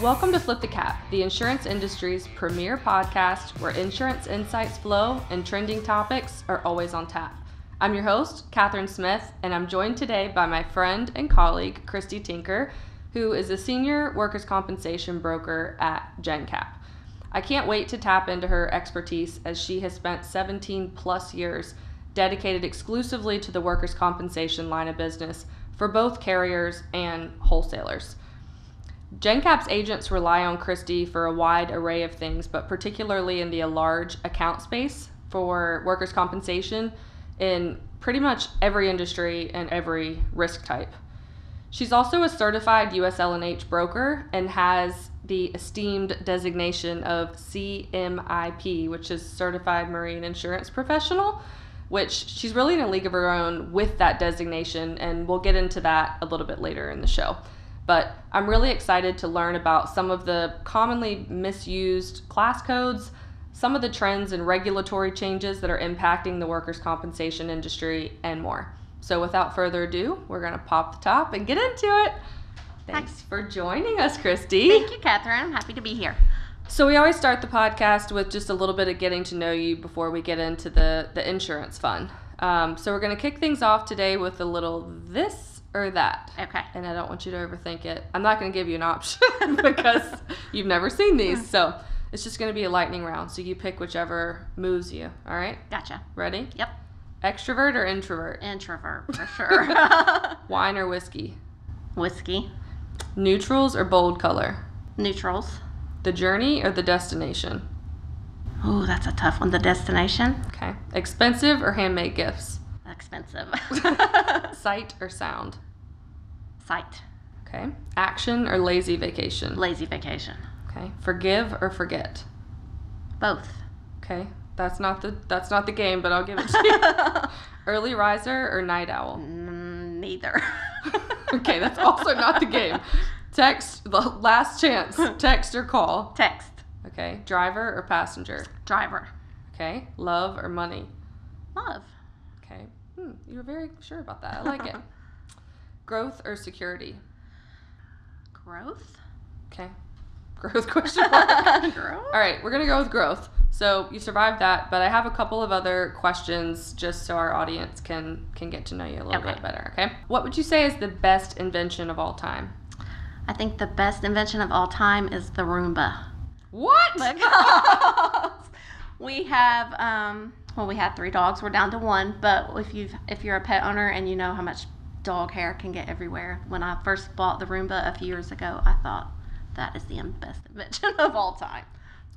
Welcome to Flip the Cap, the insurance industry's premier podcast where insurance insights flow and trending topics are always on tap. I'm your host, Kathryn Smith, and I'm joined today by my friend and colleague, Kristi Tinker, who is a senior workers' compensation broker at Jencap. I can't wait to tap into her expertise as she has spent 17 plus years dedicated exclusively to the workers' compensation line of business for both carriers and wholesalers. Jencap's agents rely on Kristi for a wide array of things, but particularly in the large account space for workers' compensation in pretty much every industry and every risk type. She's also a certified USL&H broker and has the esteemed designation of CMIP, which is Certified Marine Insurance Professional, which she's really in a league of her own with that designation, and we'll get into that a little bit later in the show. But I'm really excited to learn about some of the commonly misused class codes, some of the trends and regulatory changes that are impacting the workers' compensation industry, and more. So without further ado, we're going to pop the top and get into it. Thanks for joining us, Kristi. Thank you, Kathryn. I'm happy to be here. So we always start the podcast with just a little bit of getting to know you before we get into the insurance fun. So we're going to kick things off today with a little this or that. Okay. And I don't want you to overthink it. I'm not going to give you an option because you've never seen these. So it's just going to be a lightning round. So you pick whichever moves you. All right? Gotcha. Ready? Yep. Extrovert or introvert? Introvert, for sure. Wine or whiskey? Whiskey. Neutrals or bold color? Neutrals. The journey or the destination? Oh, that's a tough one. The destination. Okay. Expensive or handmade gifts? Expensive. Sight or sound? Sight. Okay. Action or lazy vacation? Lazy vacation. Okay. Forgive or forget? Both. Okay. That's not the game, but I'll give it to you. Early riser or night owl? Neither. Okay, that's also not the game. Text, the last chance. Text or call? Text. Okay. Driver or passenger? Driver. Okay. Love or money? Love. Okay. You were very sure about that. I like it. Growth or security? Growth. Okay. Growth question mark. Growth. All right, we're going to go with growth. So you survived that, but I have a couple of other questions just so our audience can get to know you a little bit better, okay? What would you say is the best invention of all time? I think the best invention of all time is the Roomba. What? Because we have, we had 3 dogs. We're down to 1, but if you're a pet owner and you know how much dog hair can get everywhere, when I first bought the Roomba a few years ago, I thought that is the best invention of all time.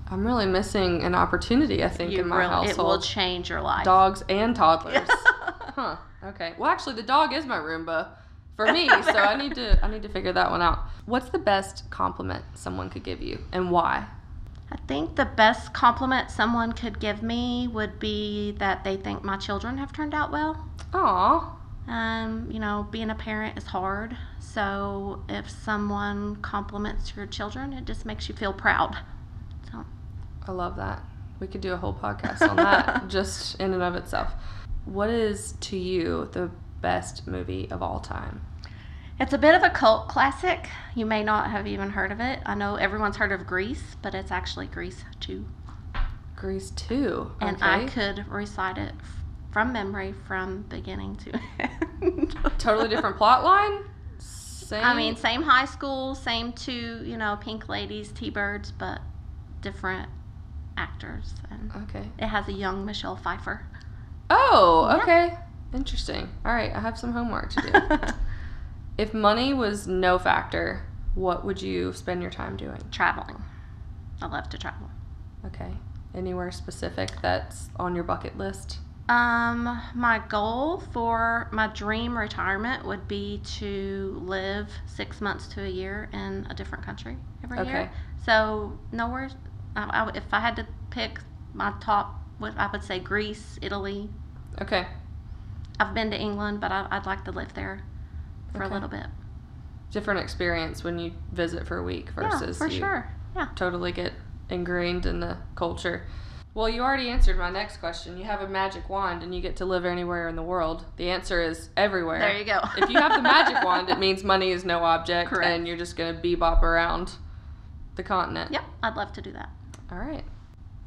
I'm really missing an opportunity, I think, in my household. It will change your life. Dogs and toddlers. Huh. Okay. Well, actually, the dog is my Roomba for me, so I need to figure that one out. What's the best compliment someone could give you, and why? I think the best compliment someone could give me would be that they think my children have turned out well. Aw. Being a parent is hard, so if someone compliments your children, it just makes you feel proud. So. I love that. We could do a whole podcast on that just in and of itself. What is, to you, the best movie of all time? It's a bit of a cult classic. You may not have even heard of it. I know everyone's heard of Grease, but it's actually Grease 2. Grease 2? Okay. And I could recite it from memory from beginning to end. Totally different plot line? Same high school, same 2, pink ladies, T-birds, but different actors. And okay. It has a young Michelle Pfeiffer. Oh, yeah. Okay. Interesting. All right, I have some homework to do. If money was no factor, what would you spend your time doing? Traveling. I love to travel. Okay. Anywhere specific that's on your bucket list? My goal for my dream retirement would be to live 6 months to a year in a different country every year. So nowhere. If I had to pick my top, I would say Greece, Italy. Okay. I've been to England, but I'd like to live there for a little bit. Different experience when you visit for a week versus sure. Yeah. Totally get ingrained in the culture. Well, you already answered my next question. You have a magic wand and you get to live anywhere in the world. The answer is everywhere. There you go. If you have the magic wand, it means money is no object. Correct. And you're just going to bebop around the continent. Yep, I'd love to do that. All right.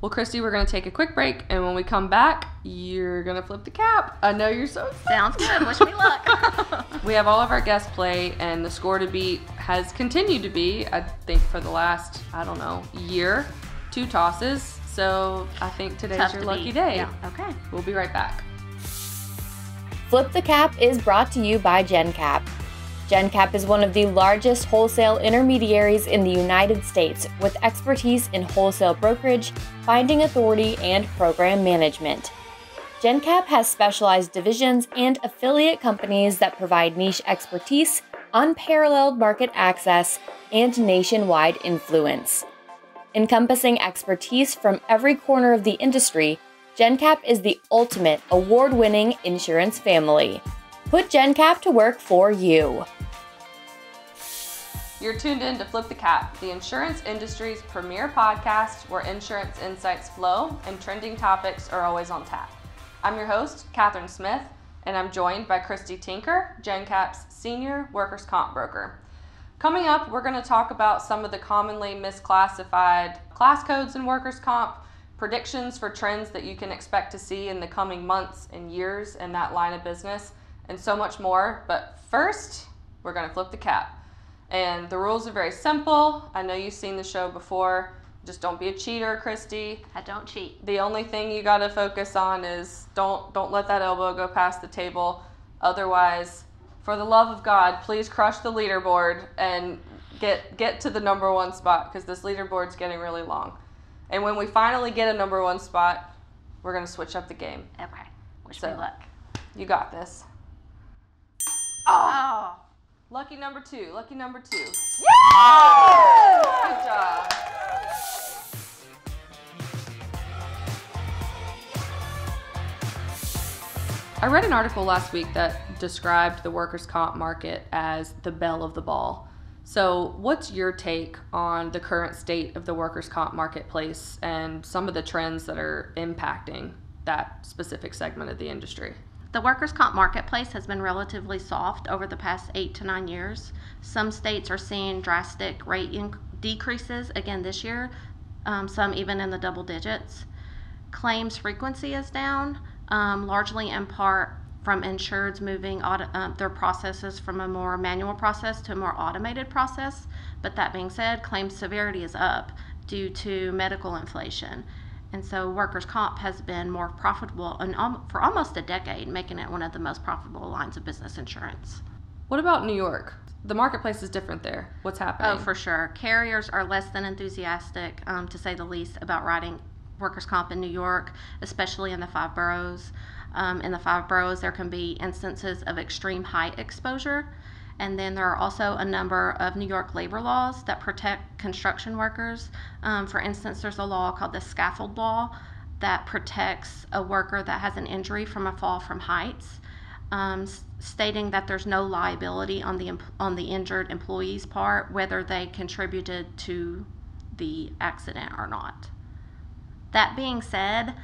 Well, Kristi, we're going to take a quick break, and when we come back, you're going to flip the cap. I know you're so excited. Sounds good. Wish me luck. We have all of our guests play, and the score to beat has continued to be, I think, for the last, year, 2 tosses. So I think today's your lucky day. Yeah. Okay. We'll be right back. Flip the Cap is brought to you by Jencap. Jencap is one of the largest wholesale intermediaries in the United States with expertise in wholesale brokerage, binding authority, and program management. Jencap has specialized divisions and affiliate companies that provide niche expertise, unparalleled market access, and nationwide influence. Encompassing expertise from every corner of the industry, Jencap is the ultimate award-winning insurance family. Put Jencap to work for you. You're tuned in to Flip the Cap, the insurance industry's premier podcast where insurance insights flow and trending topics are always on tap. I'm your host, Kathryn Smith, and I'm joined by Kristi Tinker, Jencap's senior workers' comp broker. Coming up, we're going to talk about some of the commonly misclassified class codes in workers' comp, predictions for trends that you can expect to see in the coming months and years in that line of business, and so much more. But first, we're going to flip the cap. And the rules are very simple. I know you've seen the show before. Just don't be a cheater, Kristi. I don't cheat. The only thing you got to focus on is don't let that elbow go past the table. Otherwise, for the love of God, please crush the leaderboard and get to the number 1 spot, because this leaderboard's getting really long. And when we finally get a number 1 spot, we're going to switch up the game. Okay. Wish me luck. You got this. Oh. Lucky number 2. Lucky number 2. Yeah! Good job. I read an article last week that described the workers' comp market as the belle of the ball. So what's your take on the current state of the workers' comp marketplace and some of the trends that are impacting that specific segment of the industry? The workers' comp marketplace has been relatively soft over the past 8 to 9 years. Some states are seeing drastic rate decreases again this year, some even in the double digits. Claims frequency is down, largely in part from insureds moving their processes from a more manual process to a more automated process. But that being said, claims severity is up due to medical inflation. And so workers' comp has been more profitable for almost a decade, making it one of the most profitable lines of business insurance. What about New York? The marketplace is different there. What's happening? Oh, for sure. Carriers are less than enthusiastic, to say the least, about writing workers' comp in New York, especially in the 5 boroughs. In the 5 boroughs, there can be instances of extreme height exposure. And then there are also a number of New York labor laws that protect construction workers. For instance, there's a law called the scaffold law that protects a worker that has an injury from a fall from heights, stating that there's no liability on the injured employee's part, whether they contributed to the accident or not. That being said,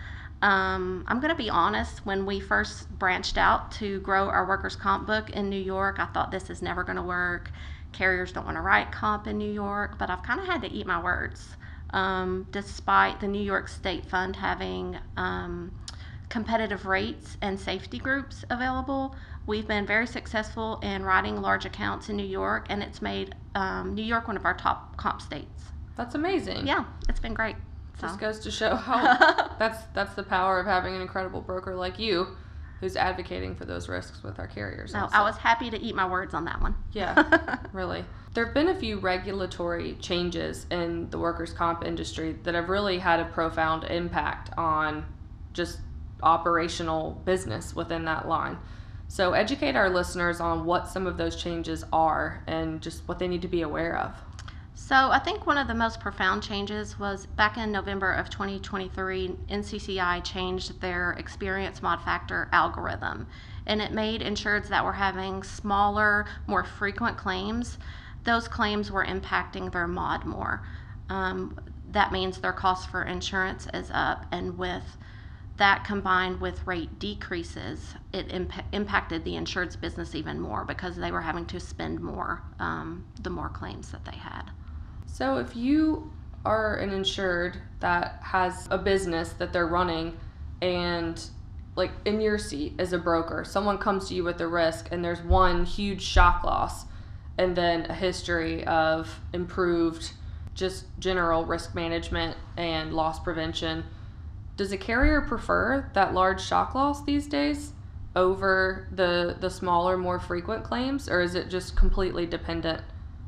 I'm going to be honest, when we first branched out to grow our workers' comp book in New York, I thought this is never going to work. Carriers don't want to write comp in New York, but I've kind of had to eat my words. Despite the New York State Fund having competitive rates and safety groups available, we've been very successful in writing large accounts in New York, and it's made New York one of our top comp states. That's amazing. Yeah, it's been great. Just goes to show how that's the power of having an incredible broker like you who's advocating for those risks with our carriers. No, I was happy to eat my words on that one. Yeah, really. There have been a few regulatory changes in the workers' comp industry that have really had a profound impact on just operational business within that line. So educate our listeners on what some of those changes are and just what they need to be aware of. So I think one of the most profound changes was back in November of 2023, NCCI changed their experience mod factor algorithm, and it made insureds that were having smaller, more frequent claims, those claims were impacting their mod more. That means their cost for insurance is up, and with that combined with rate decreases, it impacted the insured's business even more because they were having to spend more the more claims that they had. So if you are an insured that has a business that they're running, and like in your seat as a broker, someone comes to you with a risk and there's one huge shock loss and then a history of improved just general risk management and loss prevention, does a carrier prefer that large shock loss these days over the smaller, more frequent claims, or is it just completely dependent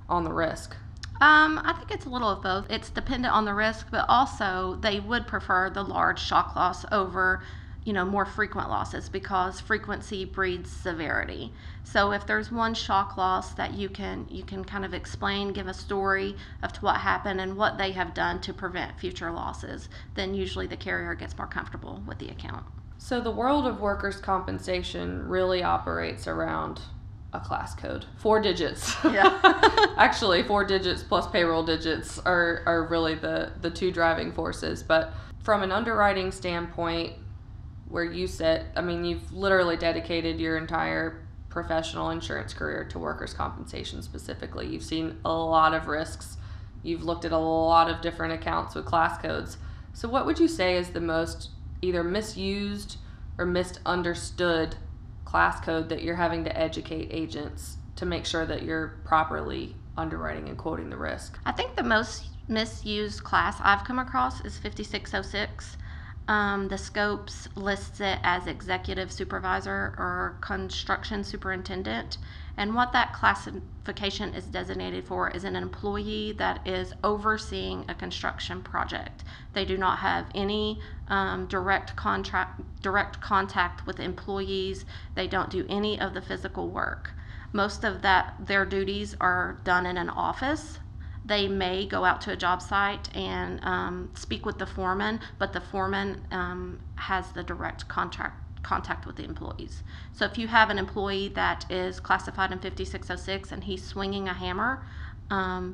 on the risk? I think it's a little of both. It's dependent on the risk, but also they would prefer the large shock loss over, more frequent losses, because frequency breeds severity. So if there's one shock loss that you can kind of explain, give a story of to what happened and what they have done to prevent future losses, then usually the carrier gets more comfortable with the account. So the world of workers' compensation really operates around a class code. 4 digits. Yeah. Actually, 4 digits plus payroll digits are really the two driving forces. But from an underwriting standpoint, where you sit, I mean, you've literally dedicated your entire professional insurance career to workers' compensation specifically. You've seen a lot of risks. You've looked at a lot of different accounts with class codes. So what would you say is the most either misused or misunderstood class code that you're having to educate agents to make sure that you're properly underwriting and quoting the risk? I think the most misused class I've come across is 5606. The scopes lists it as executive supervisor or construction superintendent. And what that classification is designated for is an employee that is overseeing a construction project. They do not have any direct contact with employees. They don't do any of the physical work. Most of their duties are done in an office. They may go out to a job site and speak with the foreman, but the foreman has the direct contact with the employees. So if you have an employee that is classified in 5606 and he's swinging a hammer,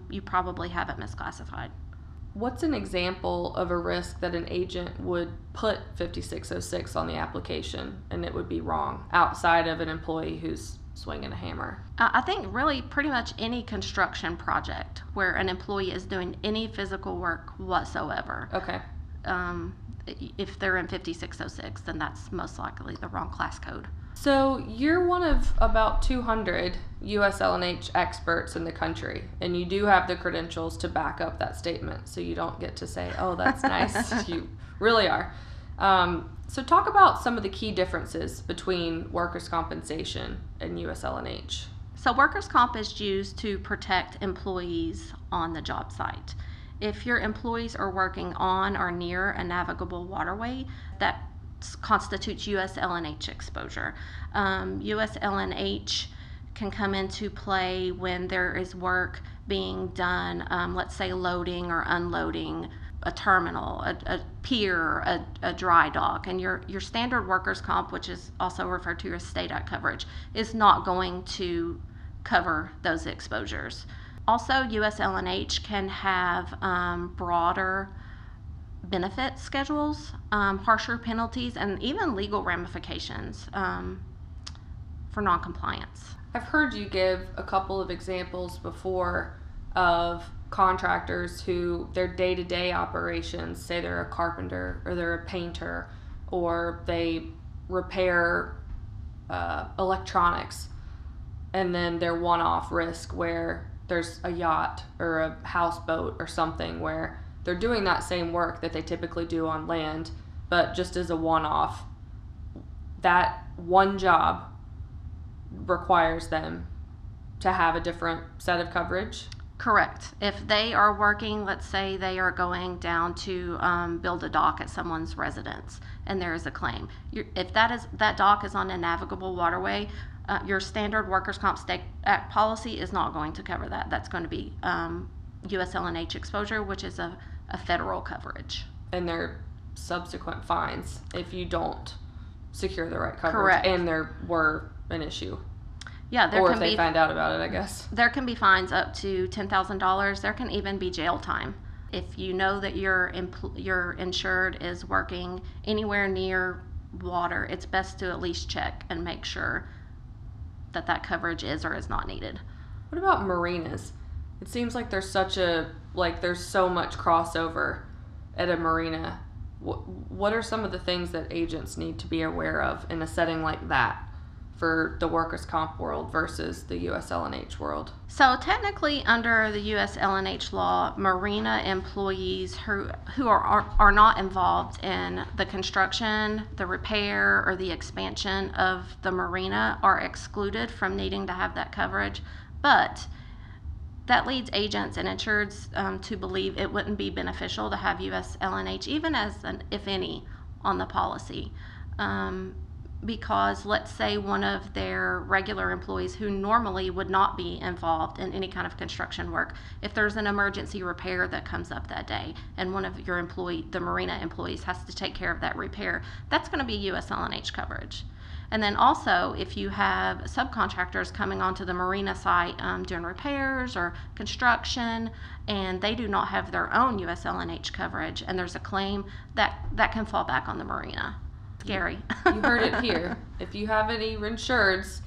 you probably have it misclassified. What's an example of a risk that an agent would put 5606 on the application and it would be wrong outside of an employee who's swinging a hammer? I think really pretty much any construction project where an employee is doing any physical work whatsoever. Okay. If they're in 5606, then that's most likely the wrong class code. So you're one of about 200 USL&H experts in the country, and you do have the credentials to back up that statement, so you don't get to say, oh, that's nice. You really are. So talk about some of the key differences between workers' compensation and USL&H. So workers' comp is used to protect employees on the job site. If your employees are working on or near a navigable waterway, that constitutes USL&H exposure. USL&H can come into play when there is work being done, let's say loading or unloading a terminal, a pier, a dry dock, and your standard workers' comp, which is also referred to as state act coverage, is not going to cover those exposures. Also, USL&H can have broader benefit schedules, harsher penalties, and even legal ramifications for noncompliance. I've heard you give a couple of examples before of contractors who their day-to-day operations, say they're a carpenter or they're a painter or they repair electronics, and then their one-off risk where there's a yacht or a houseboat or something where they're doing that same work that they typically do on land, but just as a one-off. That one job requires them to have a different set of coverage? Correct. If they are working, let's say they are going down to build a dock at someone's residence and there is a claim. If that dock is on a navigable waterway, your standard workers' comp state act policy is not going to cover that. That's going to be USL&H exposure, which is a federal coverage. And there are subsequent fines if you don't secure the right coverage. Correct. And there were an issue. Yeah, or if they find out about it, I guess. There can be fines up to $10,000. There can even be jail time. If you know that your insured is working anywhere near water, it's best to at least check and make sure that coverage is or is not needed. What about marinas? It seems like there's there's so much crossover at a marina. What are some of the things that agents need to be aware of in a setting like that for the workers' comp world versus the USL&H world? So technically, under the USL&H law, marina employees who are not involved in the construction, the repair, or the expansion of the marina are excluded from needing to have that coverage. But that leads agents and insureds to believe it wouldn't be beneficial to have USL&H, even as an if any, on the policy. Because let's say one of their regular employees who normally would not be involved in any kind of construction work, if there's an emergency repair that comes up that day and one of your the marina employees has to take care of that repair, that's going to be USL&H coverage. And then also, if you have subcontractors coming onto the marina site doing repairs or construction, and they do not have their own USL&H coverage, and there's a claim, that can fall back on the marina. Scary. You heard it here. If you have any insureds,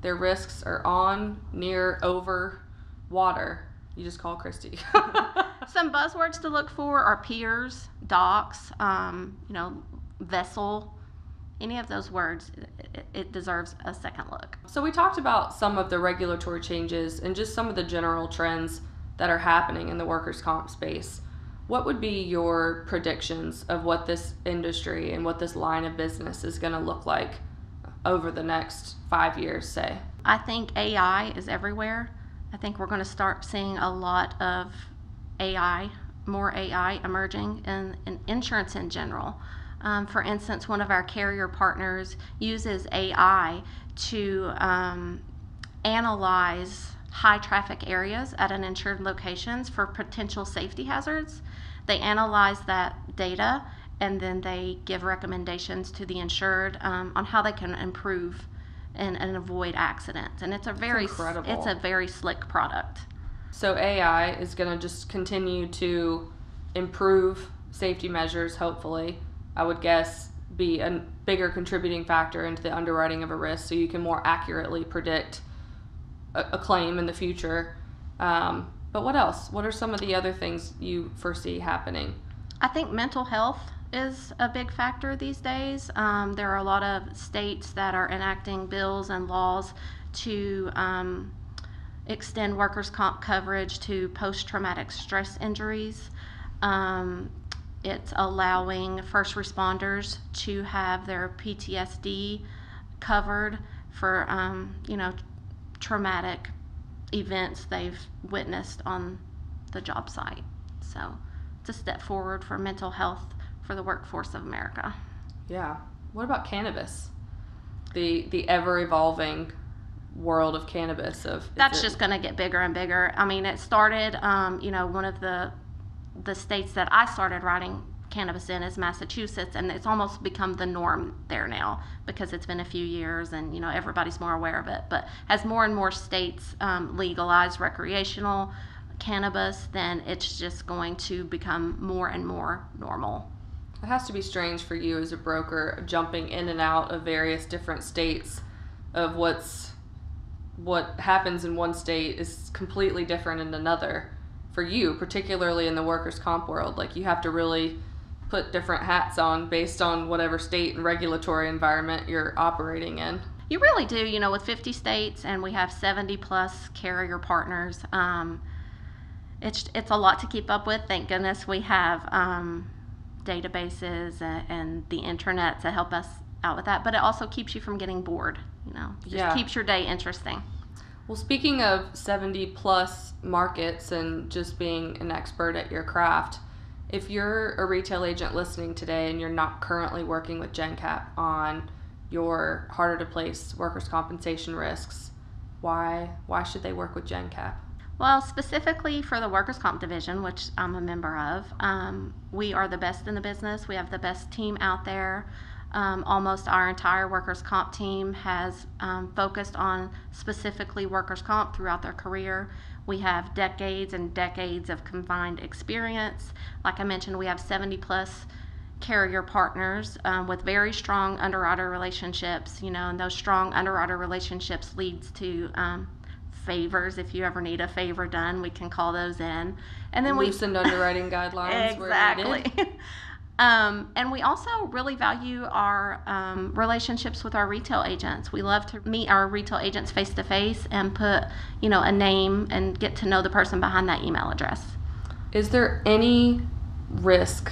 their risks are on, near, over water. You just call Kristi. Some buzzwords to look for are piers, docks, vessel. Any of those words, it deserves a second look. So we talked about some of the regulatory changes and just some of the general trends that are happening in the workers' comp space. What would be your predictions of what this industry and what this line of business is going to look like over the next 5 years, say? I think AI is everywhere. I think we're going to start seeing a lot of more AI emerging in insurance in general. For instance, one of our carrier partners uses AI to analyze high traffic areas at an insured locations for potential safety hazards. They analyze that data and then they give recommendations to the insured on how they can improve and avoid accidents. And it's a very slick product. So AI is going to just continue to improve safety measures, hopefully. I would guess be a bigger contributing factor into the underwriting of a risk, so you can more accurately predict a claim in the future. But what else? What are some of the other things you foresee happening? I think mental health is a big factor these days. There are a lot of states that are enacting bills and laws to extend workers' comp coverage to post-traumatic stress injuries. It's allowing first responders to have their PTSD covered for, traumatic events they've witnessed on the job site. So it's a step forward for mental health for the workforce of America. Yeah. What about cannabis? The ever-evolving world of cannabis. That's just going to get bigger and bigger. I mean, it started, one of the states that I started writing cannabis in is Massachusetts, and it's almost become the norm there now because it's been a few years and everybody's more aware of it. But as more and more states legalize recreational cannabis, then it's just going to become more and more normal. It has to be strange for you as a broker jumping in and out of various different states of what happens in one state is completely different in another. For you, particularly in the workers' comp world, like you have to really put different hats on based on whatever state and regulatory environment you're operating in. You really do, with 50 states and we have 70 plus carrier partners. It's a lot to keep up with. Thank goodness we have databases and the internet to help us out with that. But it also keeps you from getting bored. Keeps your day interesting. Well, speaking of 70 plus markets and just being an expert at your craft, if you're a retail agent listening today and you're not currently working with Jencap on your harder to place workers' compensation risks, why should they work with Jencap? Well, specifically for the workers' comp division, which I'm a member of, we are the best in the business. We have the best team out there. Almost our entire workers' comp team has focused on specifically workers' comp throughout their career. We have decades and decades of combined experience. Like I mentioned, we have 70 plus carrier partners with very strong underwriter relationships, and those strong underwriter relationships leads to favors. If you ever need a favor done, we can call those in. And then loosened underwriting guidelines exactly. where needed. And we also really value our relationships with our retail agents. We love to meet our retail agents face to face and put, a name and get to know the person behind that email address. Is there any risk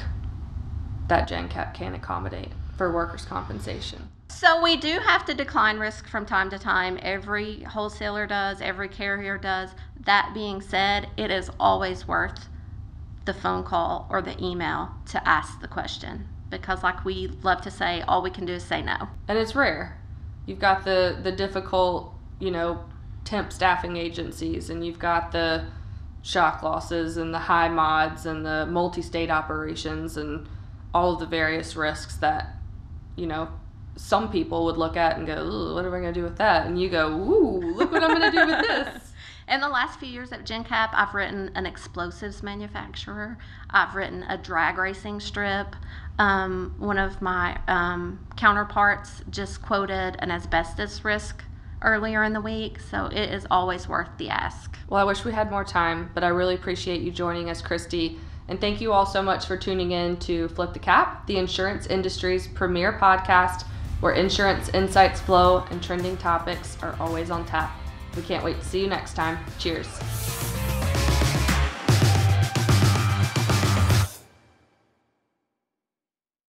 that Jencap can accommodate for workers' compensation? So we do have to decline risk from time to time. Every wholesaler does, every carrier does. That being said, it is always worth the phone call or the email to ask the question, because like we love to say, all we can do is say no. And it's rare. You've got the difficult, temp staffing agencies, and you've got the shock losses and the high mods and the multi-state operations and all of the various risks that, some people would look at and go, ooh, what am I going to do with that? And you go, ooh, look what I'm going to do with this. In the last few years at Jencap, I've written an explosives manufacturer. I've written a drag racing strip. One of my counterparts just quoted an asbestos risk earlier in the week, so it is always worth the ask. Well, I wish we had more time, but I really appreciate you joining us, Kristi. And thank you all so much for tuning in to Flip the Cap, the insurance industry's premier podcast, where insurance insights flow and trending topics are always on tap. We can't wait to see you next time. Cheers.